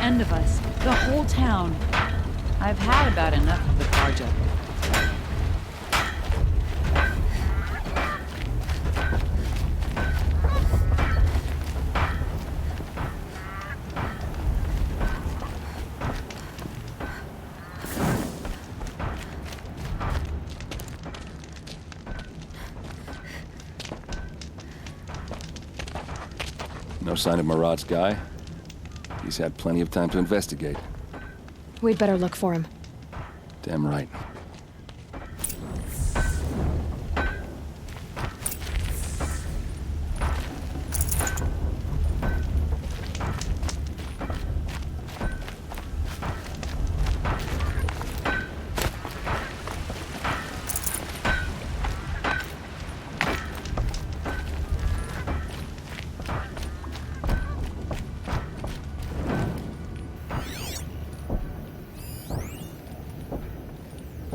end of us. The whole town. I've had about enough of the project. No sign of Marat's guy? He's had plenty of time to investigate. We'd better look for him. Damn right.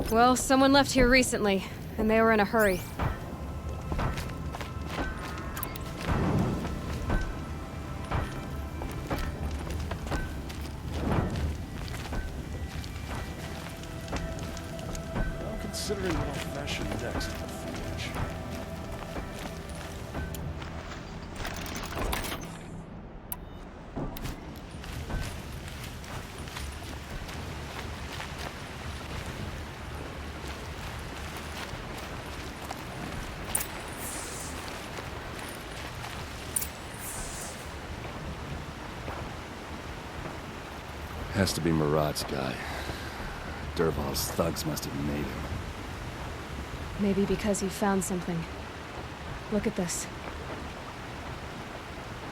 Well, someone left here recently, and they were in a hurry. Well, considering what old-fashioned decks in the forge. Has to be Marat's guy. Dervahl's thugs must have made him. Maybe because he found something. Look at this.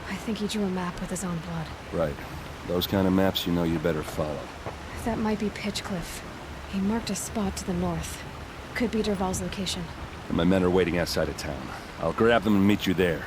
I think he drew a map with his own blood. Right. Those kind of maps you know you better follow. That might be Pitchcliff. He marked a spot to the north. Could be Dervahl's location. And my men are waiting outside of town. I'll grab them and meet you there.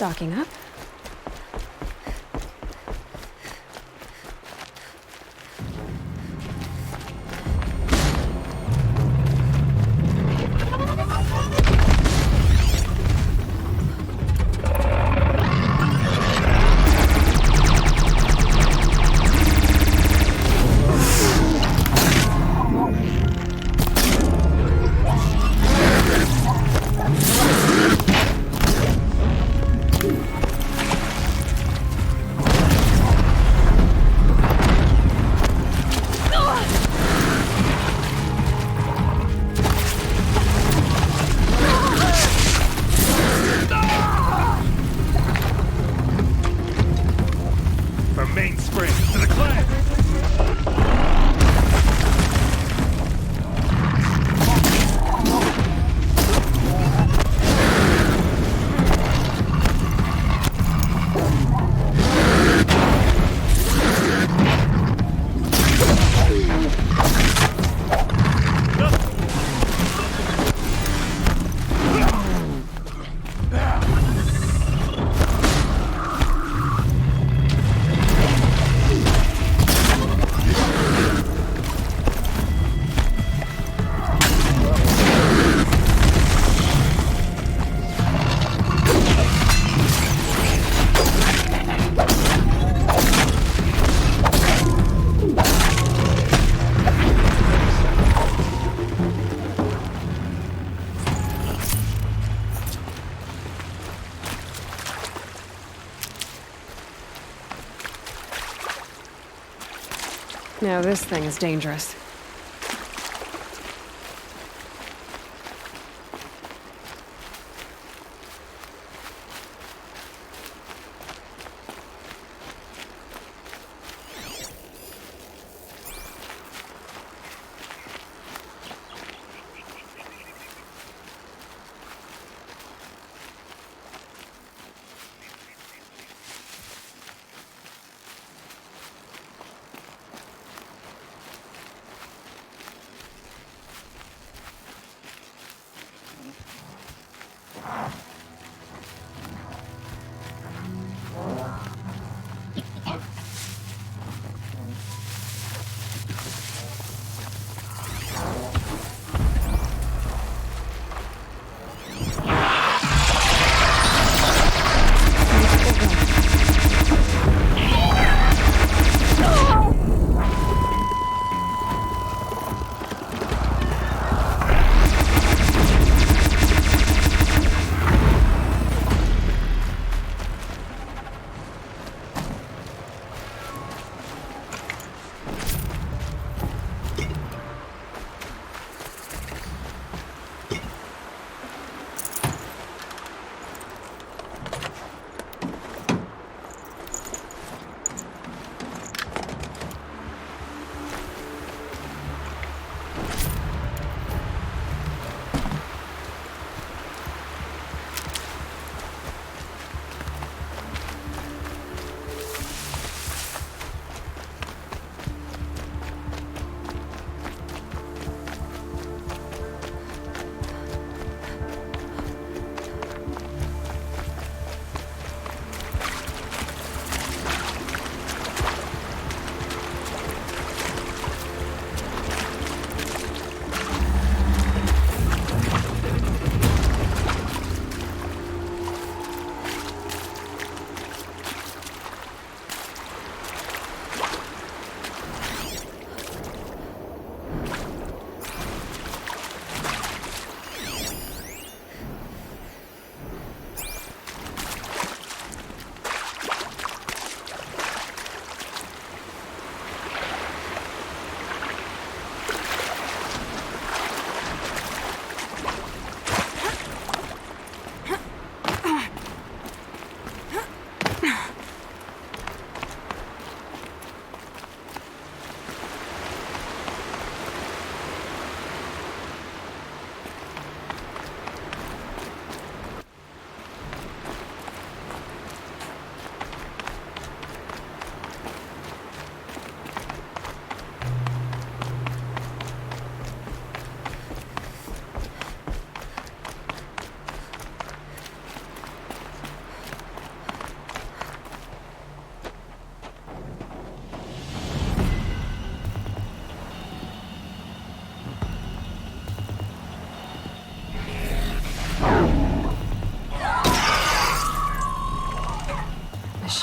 Stocking up. Now this thing is dangerous.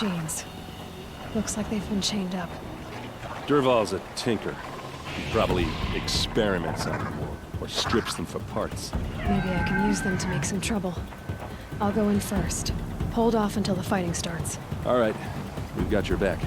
Machines. Looks like they've been chained up. Dervahl's a tinker. He probably experiments on them or strips them for parts. Maybe I can use them to make some trouble. I'll go in first. Hold off until the fighting starts. All right, we've got your back.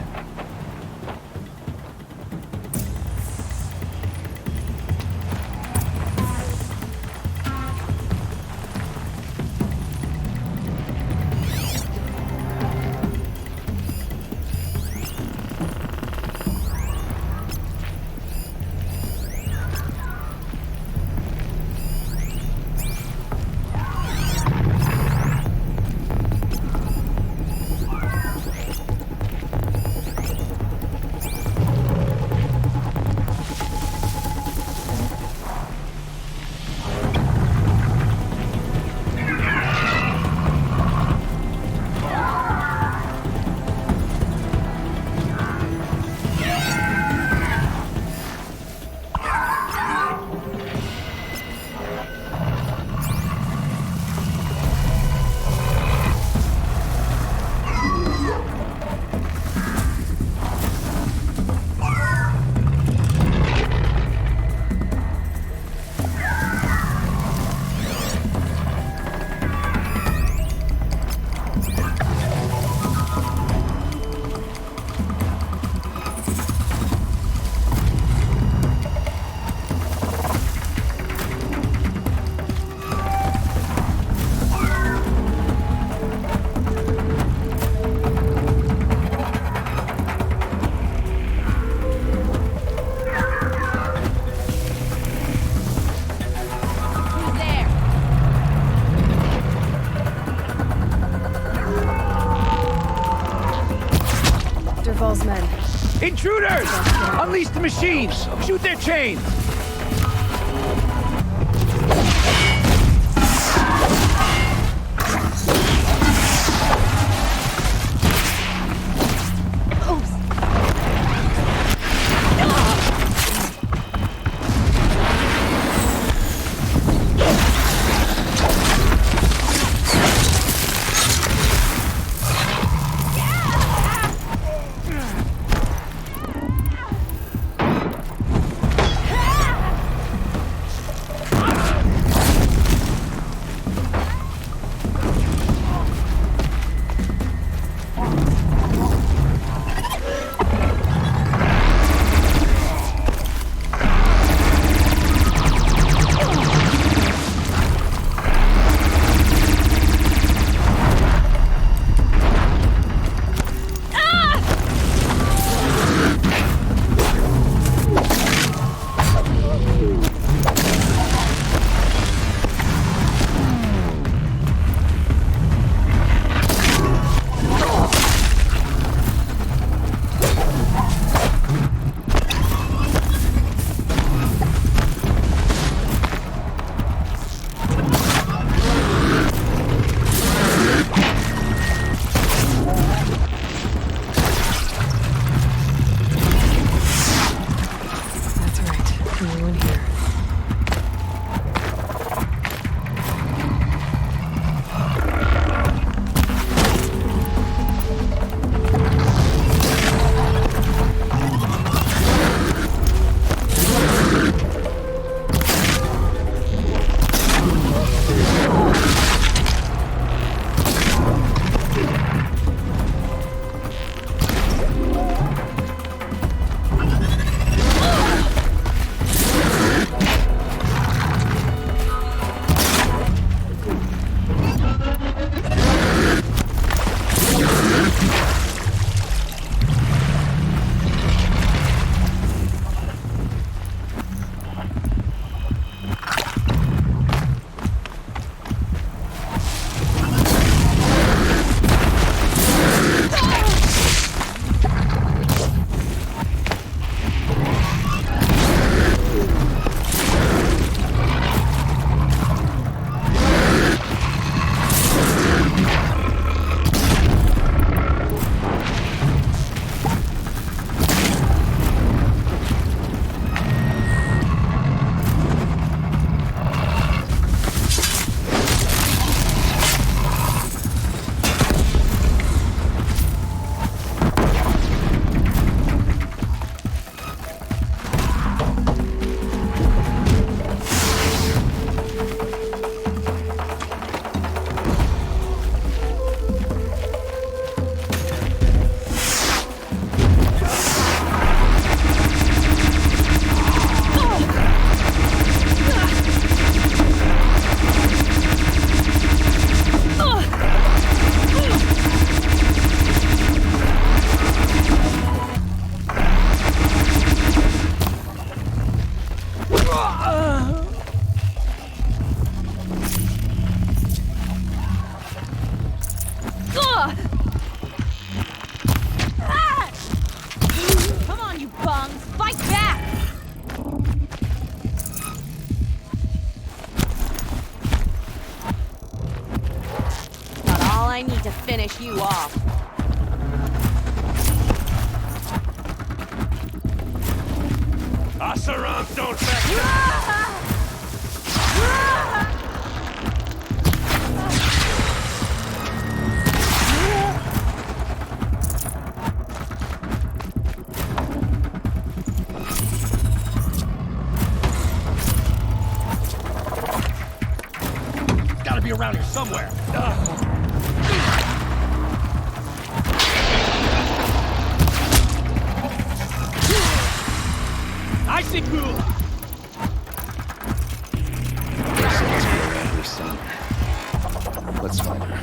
Dervahl's men. Intruders! Unleash the machines! Shoot their chains! you off. Asarant, don't back Gotta be around here somewhere. I see cool. Sounds we're out here, son. Let's find her.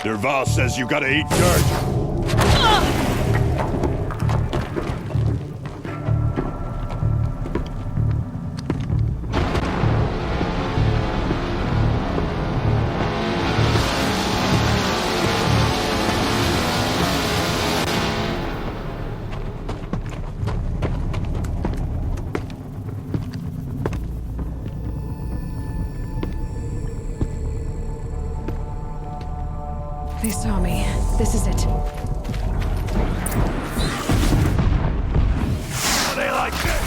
Derval says you gotta eat dirt. They saw me. This is it. They like this.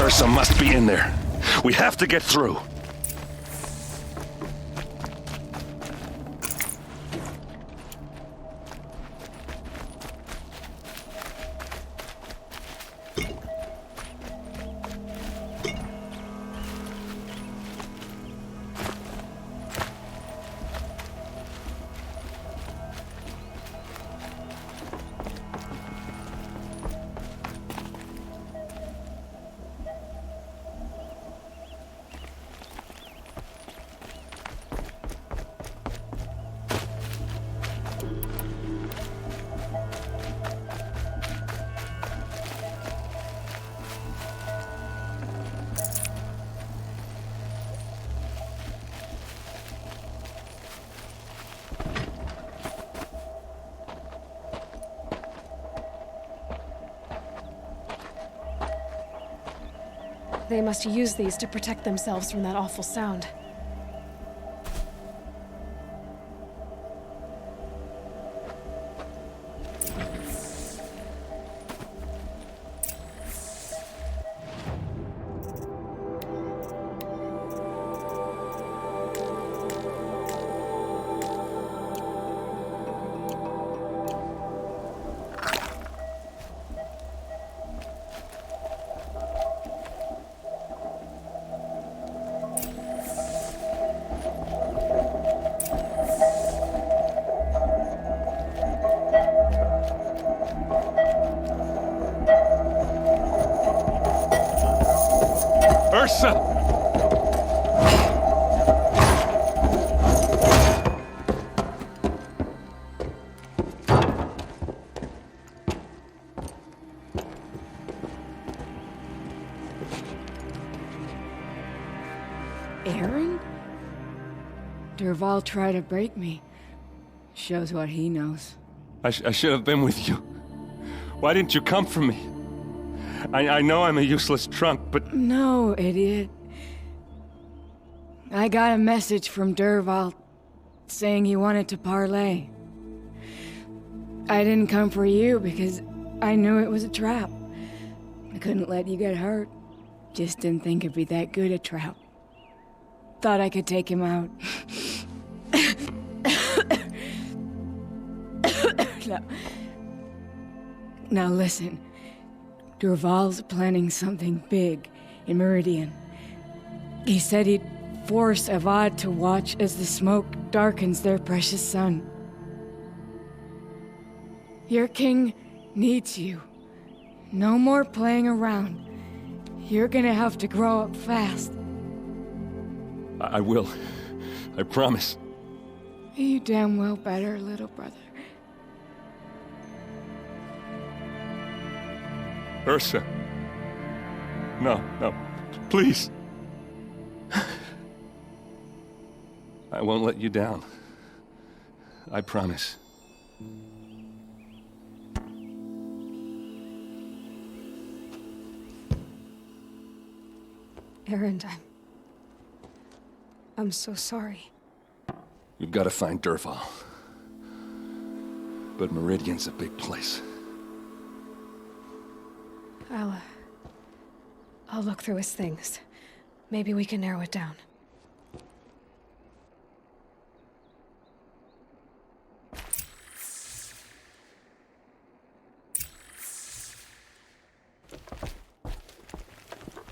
Ursa must be in there. We have to get through. They must use these to protect themselves from that awful sound. Ursa! Aaron? Derval tried to break me. Shows what he knows. I should have been with you. Why didn't you come for me? I know I'm a useless trunk, but... No, idiot. I got a message from Derval saying he wanted to parlay. I didn't come for you because I knew it was a trap. I couldn't let you get hurt. Just didn't think it'd be that good a trap. Thought I could take him out. Now listen. Derval's planning something big in Meridian. He said he'd force Avert to watch as the smoke darkens their precious sun. Your king needs you. No more playing around. You're gonna have to grow up fast. I will. I promise. You damn well better, little brother. Ursa. No, please. I won't let you down. I promise. Aaron, I'm so sorry. We've got to find Derval. But Meridian's a big place. I'll look through his things. Maybe we can narrow it down.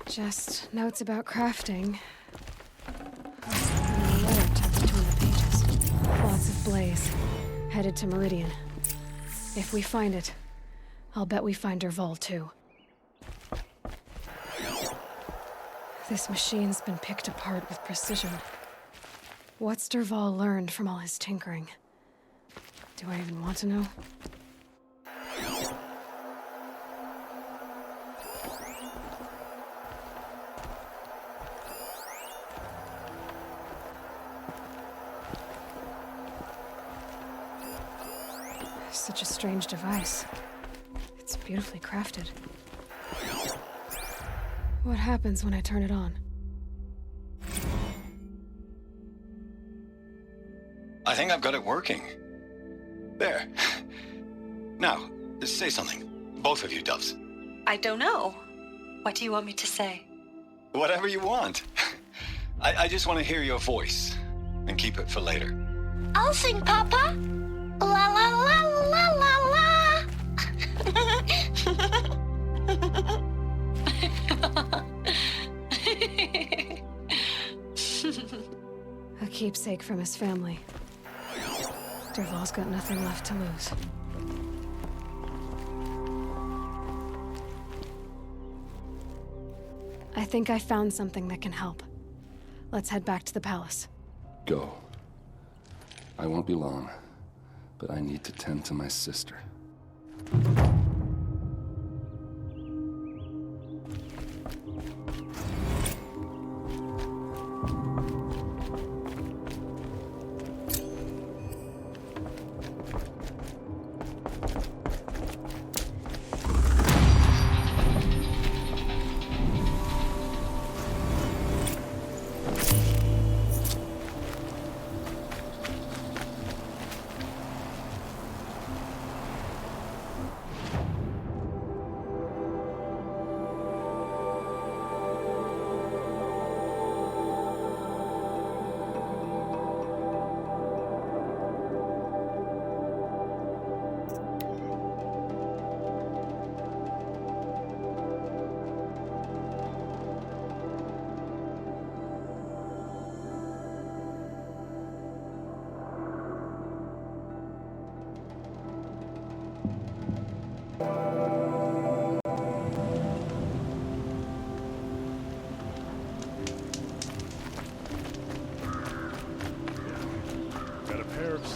Just notes about crafting. A letter tucked between the pages. Lots of blaze. Headed to Meridian. If we find it, I'll bet we find Derval too. This machine's been picked apart with precision. What's Derval learned from all his tinkering? Do I even want to know? Such a strange device. It's beautifully crafted. What happens when I turn it on? I think I've got it working. There. Now, say something. Both of you, doves. I don't know. What do you want me to say? Whatever you want. I just want to hear your voice. And keep it for later. I'll sing, Papa. La la la la la la. A keepsake from his family. Derval's got nothing left to lose. I think I found something that can help. Let's head back to the palace. Go. I won't be long, but I need to tend to my sister.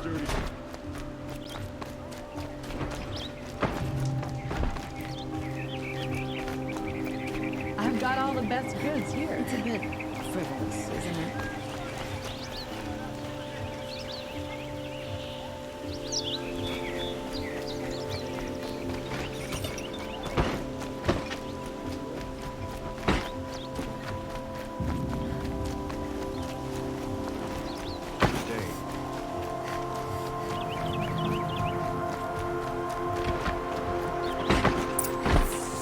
dirty. I've got all the best goods here. It's a bit frivolous, isn't it?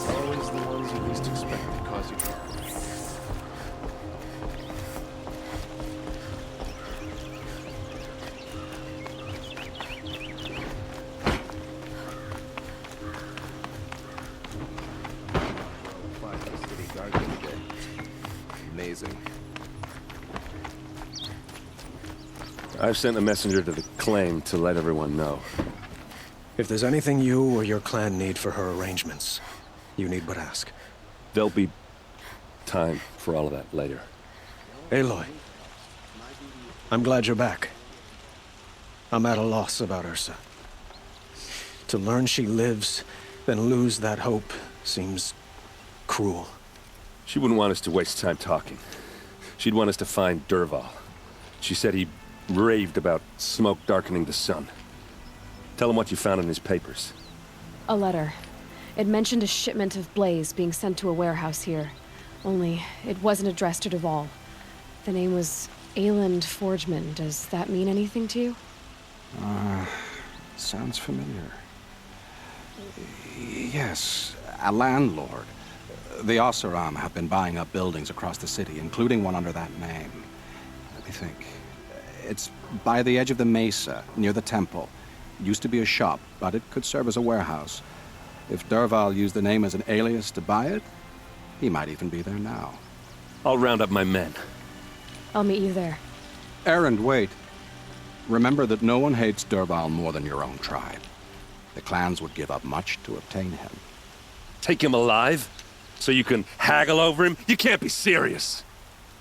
Always the ones you least expect that cause you harm. Amazing. I've sent a messenger to the claim to let everyone know. If there's anything you or your clan need for her arrangements, you need but ask. There'll be time for all of that later. Aloy, I'm glad you're back. I'm at a loss about Ursa. To learn she lives, then lose that hope, seems cruel. She wouldn't want us to waste time talking. She'd want us to find Dervahl. She said he raved about smoke darkening the sun. Tell him what you found in his papers. A letter. It mentioned a shipment of blaze being sent to a warehouse here. Only, it wasn't addressed to Dervahl. The name was Ayland Forgeman. Does that mean anything to you? Sounds familiar. Yes, a landlord. The Oseram have been buying up buildings across the city, including one under that name. Let me think. It's by the edge of the mesa, near the temple. Used to be a shop, but it could serve as a warehouse. If Dervahl used the name as an alias to buy it, he might even be there now. I'll round up my men. I'll meet you there. Errand, wait. Remember that no one hates Dervahl more than your own tribe. The clans would give up much to obtain him. Take him alive? So you can haggle over him? You can't be serious.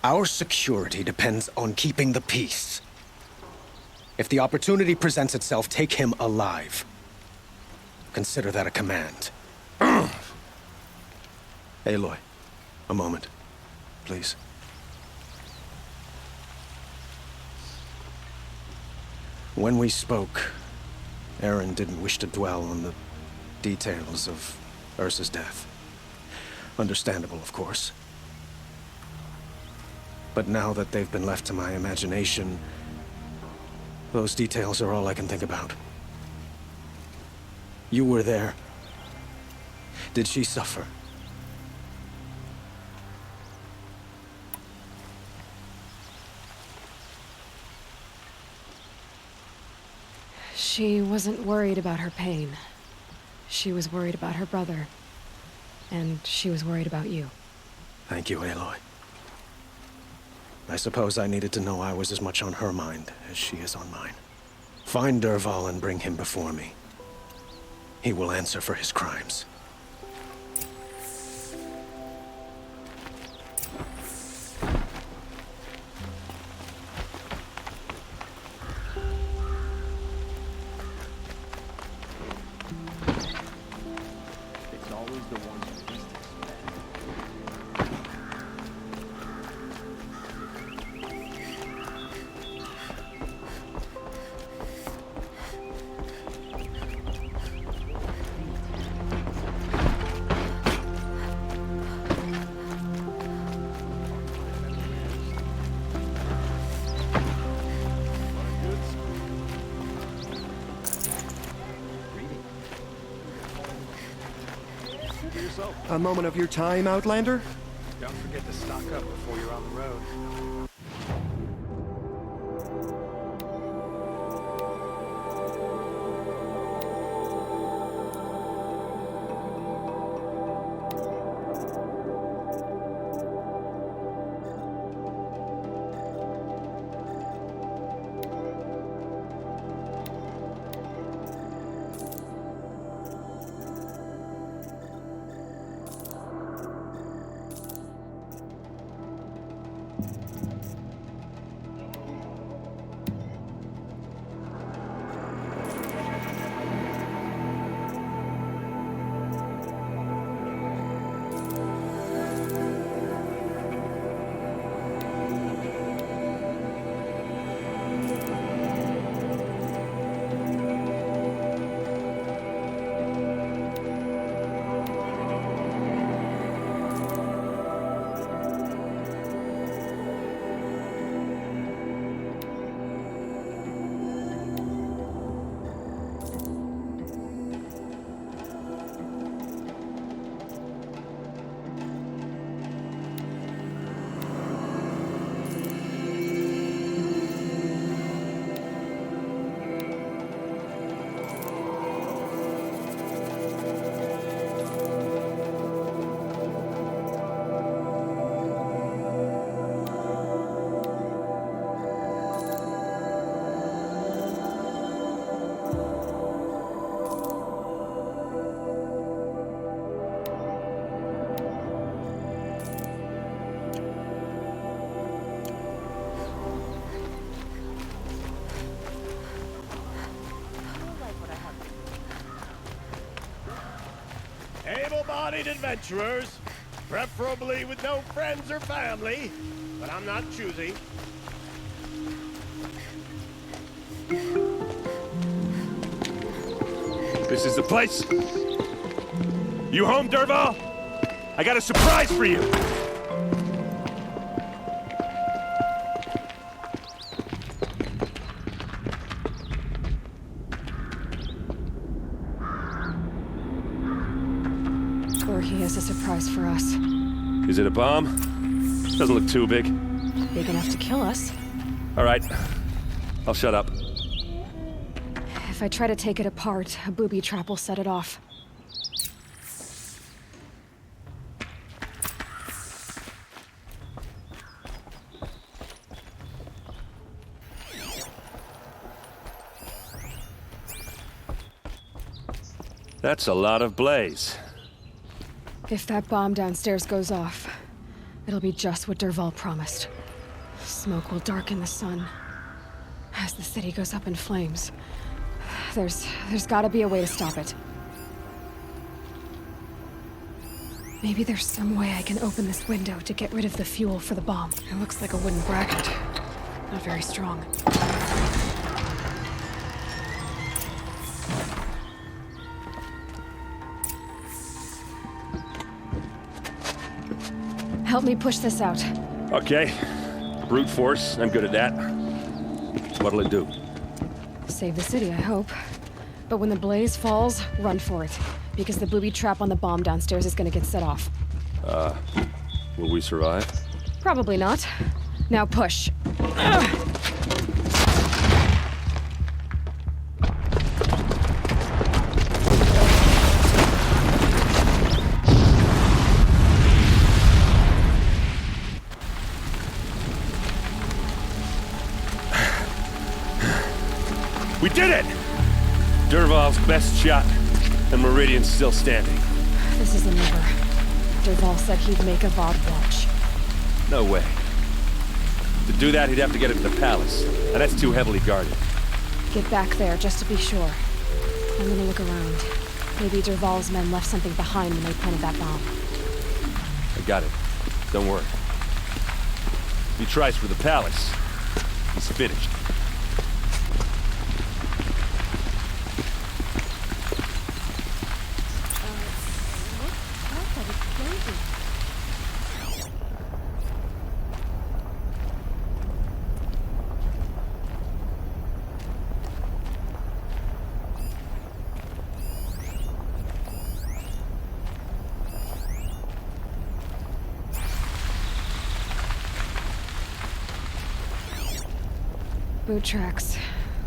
Our security depends on keeping the peace. If the opportunity presents itself, take him alive. Consider that a command. Aloy, a moment, please. When we spoke, Aaron didn't wish to dwell on the details of Ursa's death. Understandable, of course. But now that they've been left to my imagination, those details are all I can think about. You were there. Did she suffer? She wasn't worried about her pain. She was worried about her brother. And she was worried about you. Thank you, Aloy. I suppose I needed to know I was as much on her mind as she is on mine. Find Dervahl and bring him before me. He will answer for his crimes. It's always the ones you least expect. A moment of your time, Outlander? Don't forget to stock up before you're on the road. Able-bodied adventurers, preferably with no friends or family, but I'm not choosy. This is the place. You home, Dervahl? I got a surprise for you. Or he has a surprise for us. Is it a bomb? Doesn't look too big. Big enough to kill us. All right. I'll shut up. If I try to take it apart, a booby trap will set it off. That's a lot of blaze. If that bomb downstairs goes off, it'll be just what Dervahl promised. Smoke will darken the sun. As the city goes up in flames, there's gotta be a way to stop it. Maybe there's some way I can open this window to get rid of the fuel for the bomb. It looks like a wooden bracket. Not very strong. Help me push this out. Okay. Brute force, I'm good at that. What'll it do? Save the city, I hope. But when the blaze falls, run for it. Because the booby trap on the bomb downstairs is gonna get set off. Will we survive? Probably not. Now push. We did it! Dervahl's best shot, and Meridian's still standing. This is a never. Dervahl said he'd make Avert watch. No way. To do that, he'd have to get into the palace, and that's too heavily guarded. Get back there, just to be sure. I'm gonna look around. Maybe Dervahl's men left something behind when they planted that bomb. I got it. Don't worry. If he tries for the palace, he's finished. Boot tracks,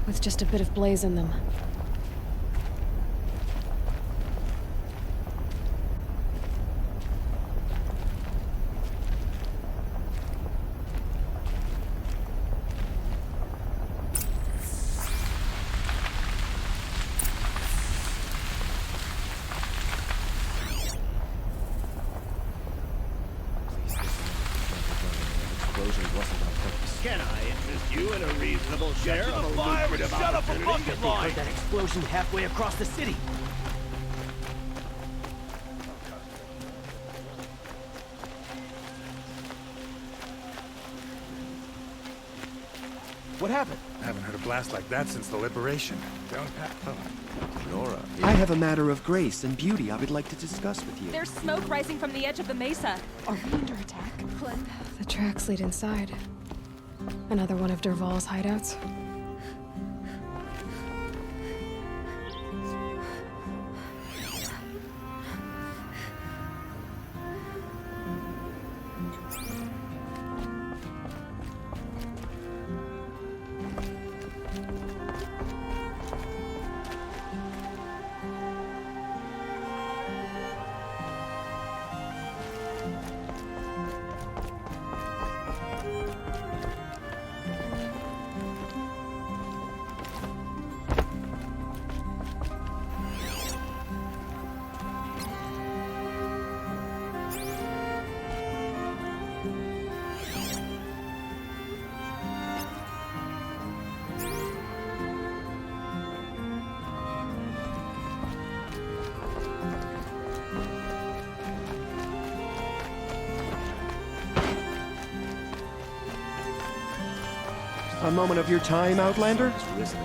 with just a bit of blaze in them. Can I interest you in a reasonable share of a lucrative opportunity? That explosion halfway across the city. What happened? I haven't heard a blast like that since the liberation. Nora. I have a matter of grace and beauty I would like to discuss with you. There's smoke rising from the edge of the mesa. Are we under attack, Clem? The tracks lead inside. Another one of Dervahl's hideouts. A moment of your time, Outlander? These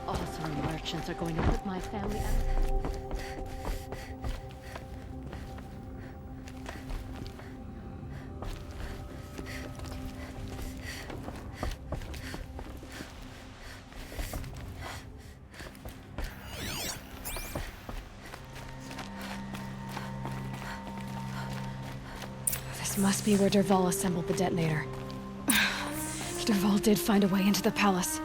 awesome merchants are going to put my family out. This must be where Dervahl assembled the detonator. Dervahl did find a way into the palace.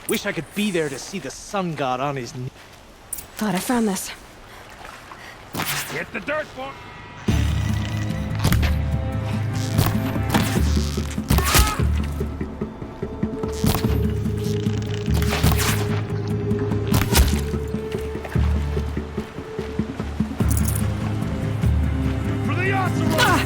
Wish I could be there to see the sun god on his knee. Thought I found this. Hit the dirt, boy! For the Ocelot!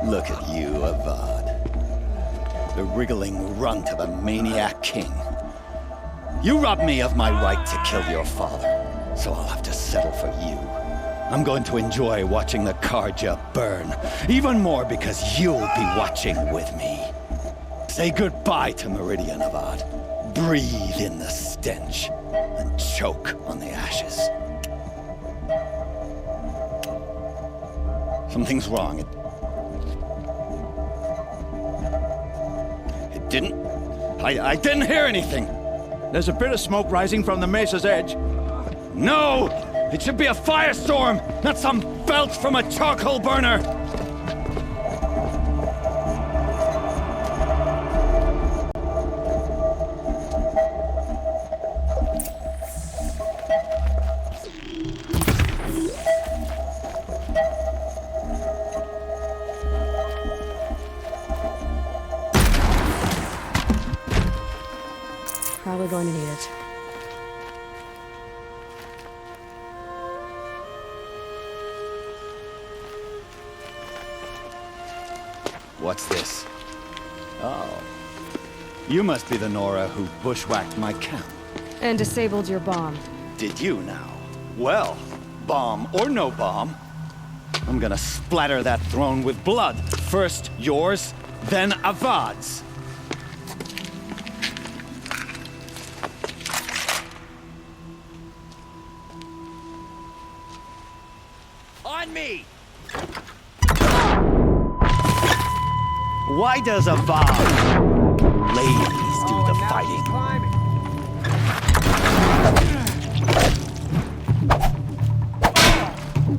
Look at you, Avad. The wriggling runt of a maniac king. You robbed me of my right to kill your father, so I'll have to settle for you. I'm going to enjoy watching the Karja burn, even more because you'll be watching with me. Say goodbye to Meridian, Avad. Breathe in the stench, and choke on the ashes. Something's wrong. It didn't... I didn't hear anything. There's a bit of smoke rising from the mesa's edge. No! It should be a firestorm, not some belch from a charcoal burner! Probably going to need it. What's this? Oh. You must be the Nora who bushwhacked my camp. And disabled your bomb. Did you now? Well, bomb or no bomb, I'm gonna splatter that throne with blood. First yours, then Avad's. On me! Why does Avad ladies do the fighting?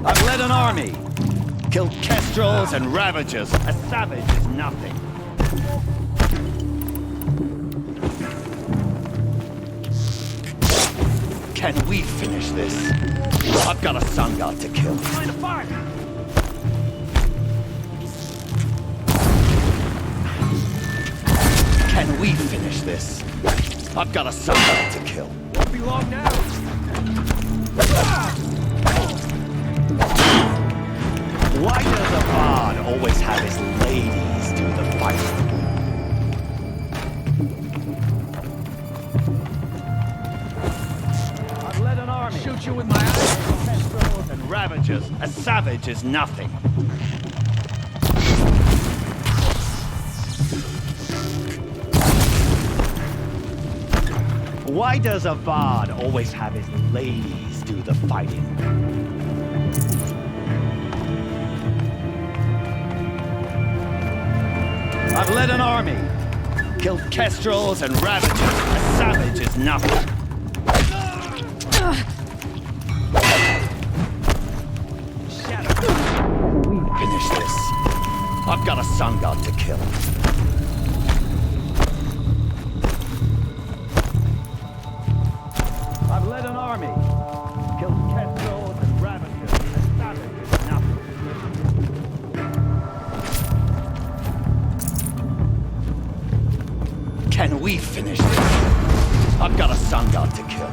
I've led an army, killed kestrels and ravagers. A savage is nothing. Can we finish this? I've got a sun god to kill. Line of fire! Can we finish this? I've got a sun god to kill. Won't be long now. Why does Avad always have his ladies do the fighting? I've led an army. Shoot you with my eyes. Kestrels and ravagers. A savage is nothing. Why does Avad always have his ladies do the fighting? I've led an army, killed kestrels and ravagers. A savage is nothing. Finish this. I've got a sun god to kill. I've led an army, killed kestrels and ravagers. A savage is nothing. Can we finish this? I've got a sun god to kill.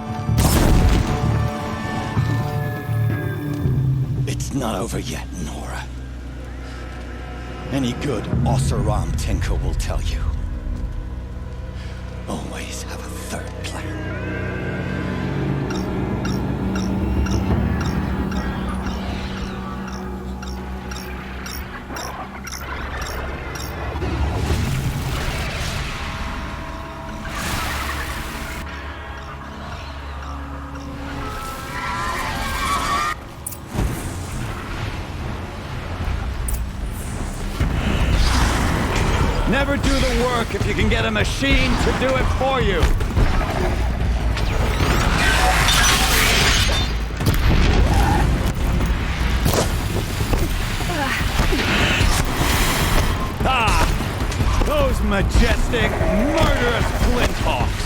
It's not over yet, Nora. Any good Oseram tinker will tell you. Always have a third plan. Never do the work if you can get a machine to do it for you. Ah! Those majestic, murderous flinthawks!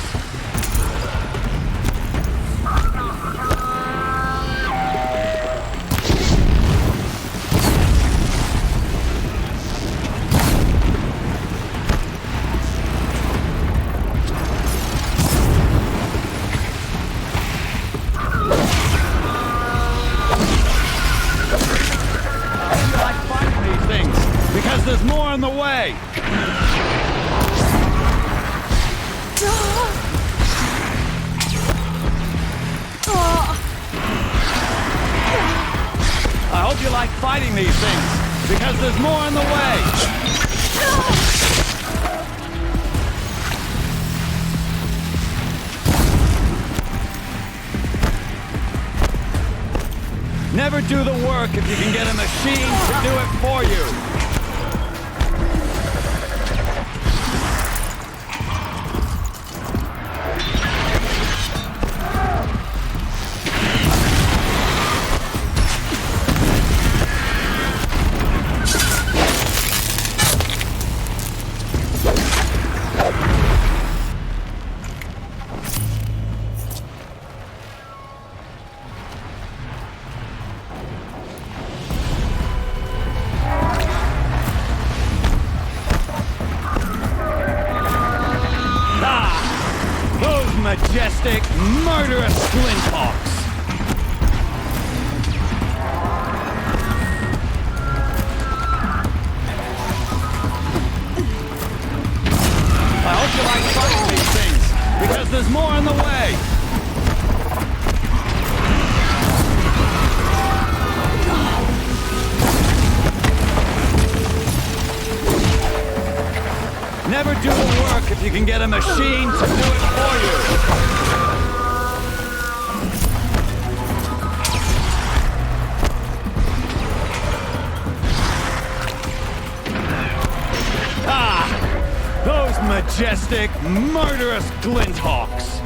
Because there's more on the way! I hope you like fighting these things, because there's more on the way! Never do the work if you can get a machine to do it for you! Majestic, murderous flinthawks! you like fighting these things, because there's more on the way! Never do the work if you can get a machine to do it for you! Those majestic, murderous glinthawks!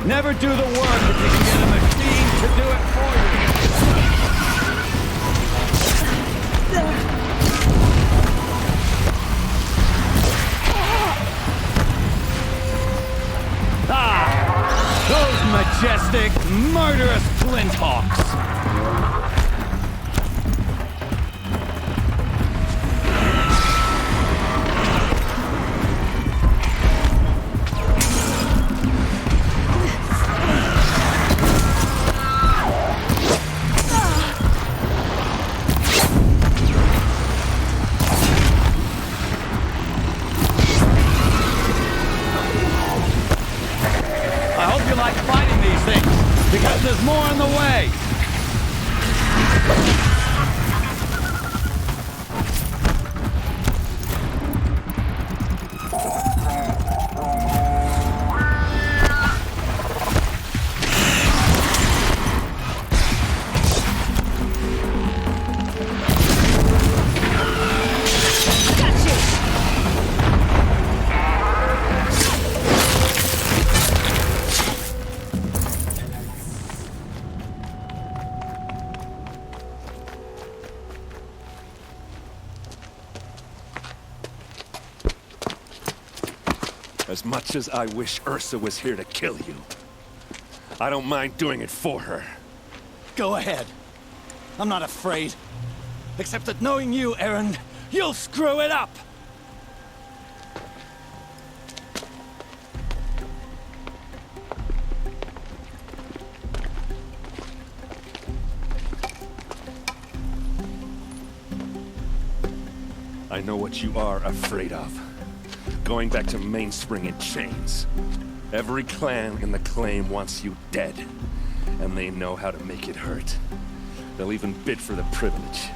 Never do the work if you can get a machine to do it for you. Those majestic, murderous glinthawks! Because there's more on the way! As much as I wish Ursa was here to kill you, I don't mind doing it for her. Go ahead. I'm not afraid. Except that knowing you, Aaron, you'll screw it up! I know what you are afraid of. Going back to Mainspring in chains. Every clan in the claim wants you dead. And they know how to make it hurt. They'll even bid for the privilege.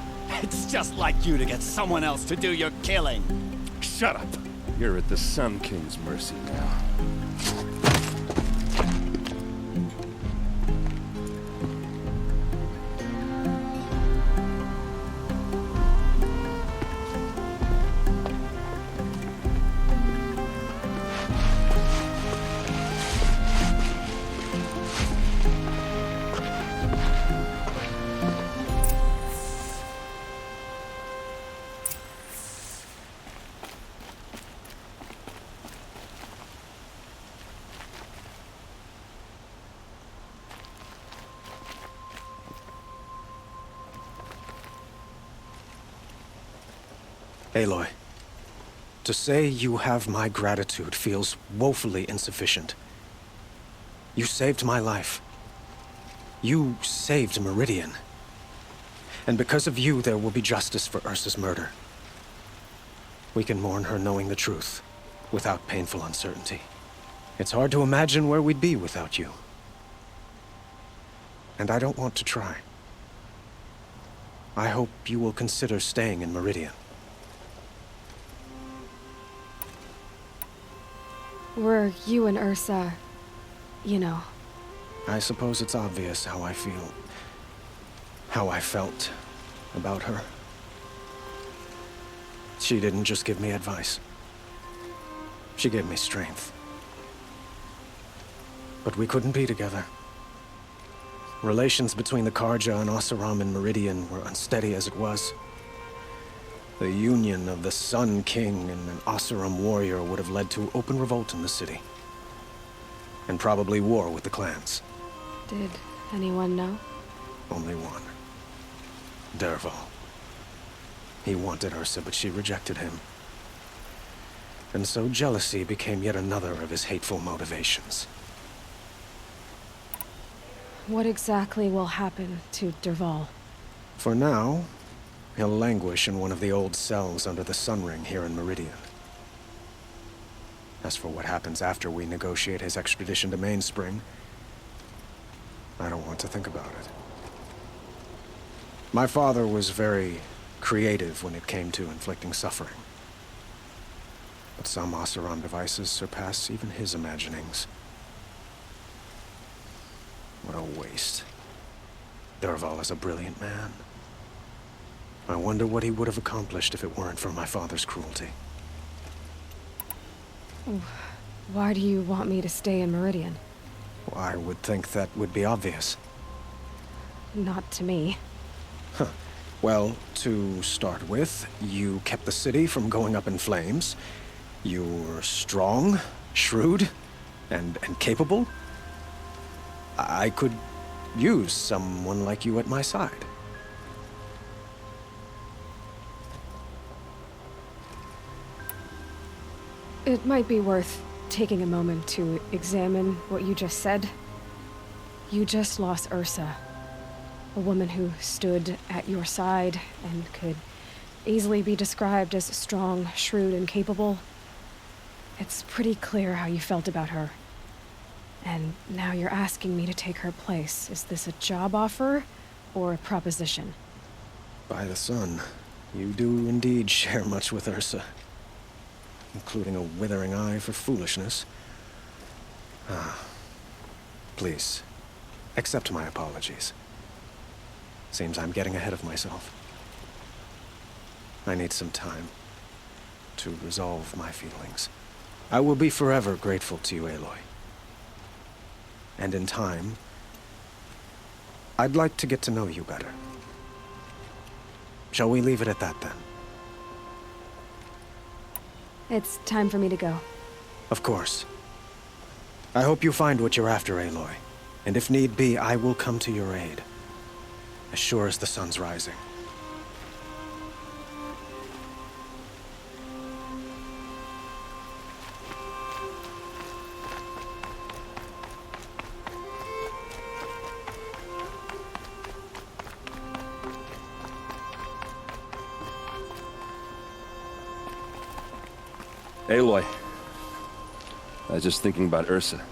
It's just like you to get someone else to do your killing. Shut up! You're at the Sun King's mercy now. Aloy, to say you have my gratitude feels woefully insufficient. You saved my life. You saved Meridian. And because of you, there will be justice for Ursa's murder. We can mourn her knowing the truth. without painful uncertainty. It's hard to imagine where we'd be without you. And I don't want to try. I hope you will consider staying in Meridian. Were you and Ursa, you know? I suppose it's obvious how I feel. How I felt about her. She didn't just give me advice. She gave me strength. But we couldn't be together. Relations between the Karja and Oseram in Meridian were unsteady as it was. The union of the Sun King and an Oseram warrior would have led to open revolt in the city. And probably war with the clans. Did anyone know? Only one. Dervahl. He wanted Ursa, but she rejected him. And so jealousy became yet another of his hateful motivations. What exactly will happen to Dervahl? For now, he'll languish in one of the old cells under the Sun Ring here in Meridian. As for what happens after we negotiate his extradition to Mainspring, I don't want to think about it. My father was very creative when it came to inflicting suffering. But some Oseram devices surpass even his imaginings. What a waste. Dervahl is a brilliant man. I wonder what he would have accomplished if it weren't for my father's cruelty. Why do you want me to stay in Meridian? Well, I would think that would be obvious. Not to me. Huh. Well, to start with, you kept the city from going up in flames. You were strong, shrewd, and capable. I could use someone like you at my side. It might be worth taking a moment to examine what you just said. You just lost Ursa, a woman who stood at your side and could easily be described as strong, shrewd, and capable. It's pretty clear how you felt about her. And now you're asking me to take her place. Is this a job offer or a proposition? By the sun, you do indeed share much with Ursa. Including a withering eye for foolishness. Please, accept my apologies. Seems I'm getting ahead of myself. I need some time to resolve my feelings. I will be forever grateful to you, Aloy. And in time, I'd like to get to know you better. Shall we leave it at that, then? It's time for me to go. Of course. I hope you find what you're after, Aloy. And if need be, I will come to your aid. As sure as the sun's rising. Aloy. I was just thinking about Ursa.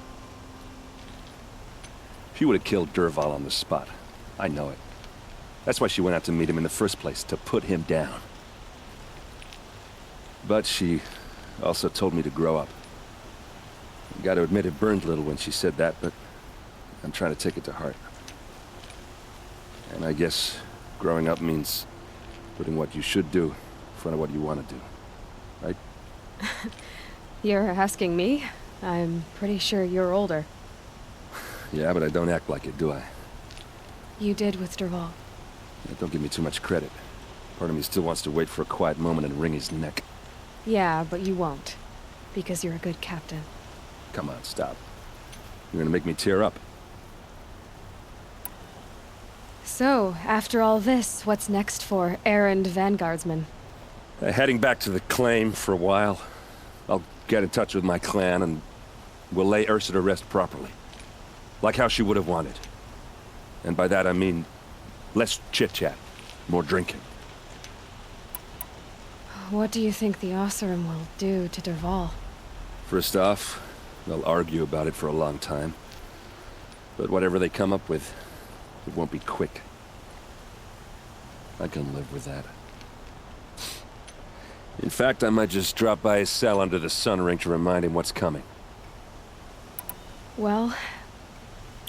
She would have killed Dervahl on the spot. I know it. That's why she went out to meet him in the first place, to put him down. But she also told me to grow up. I gotta admit it burned a little when she said that, but I'm trying to take it to heart. And I guess growing up means putting what you should do in front of what you want to do. Right? You're asking me? I'm pretty sure you're older. Yeah, but I don't act like it, do I? You did with Dervahl. Yeah, don't give me too much credit. Part of me still wants to wait for a quiet moment and wring his neck. Yeah, but you won't. Because you're a good captain. Come on, stop. You're gonna make me tear up. So, after all this, what's next for errand vanguardsman? Heading back to the claim for a while. I'll get in touch with my clan and we'll lay Ursa to rest properly. Like how she would have wanted. And by that I mean less chit-chat, more drinking. What do you think the Oseram will do to Dervahl? First off, they'll argue about it for a long time. But whatever they come up with, it won't be quick. I can live with that. In fact, I might just drop by his cell under the sun ring to remind him what's coming. Well...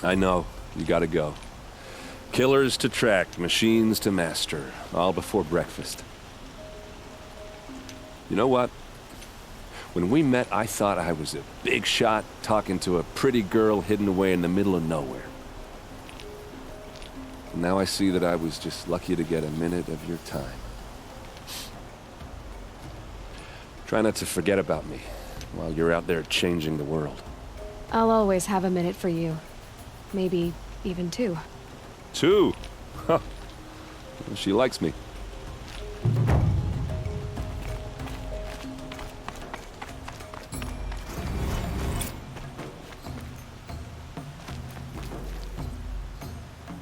I know. You gotta go. Killers to track, machines to master. All before breakfast. You know what? When we met, I thought I was a big shot talking to a pretty girl hidden away in the middle of nowhere. And now I see that I was just lucky to get a minute of your time. Try not to forget about me while you're out there changing the world. I'll always have a minute for you. Maybe even 2. 2? Huh. She likes me.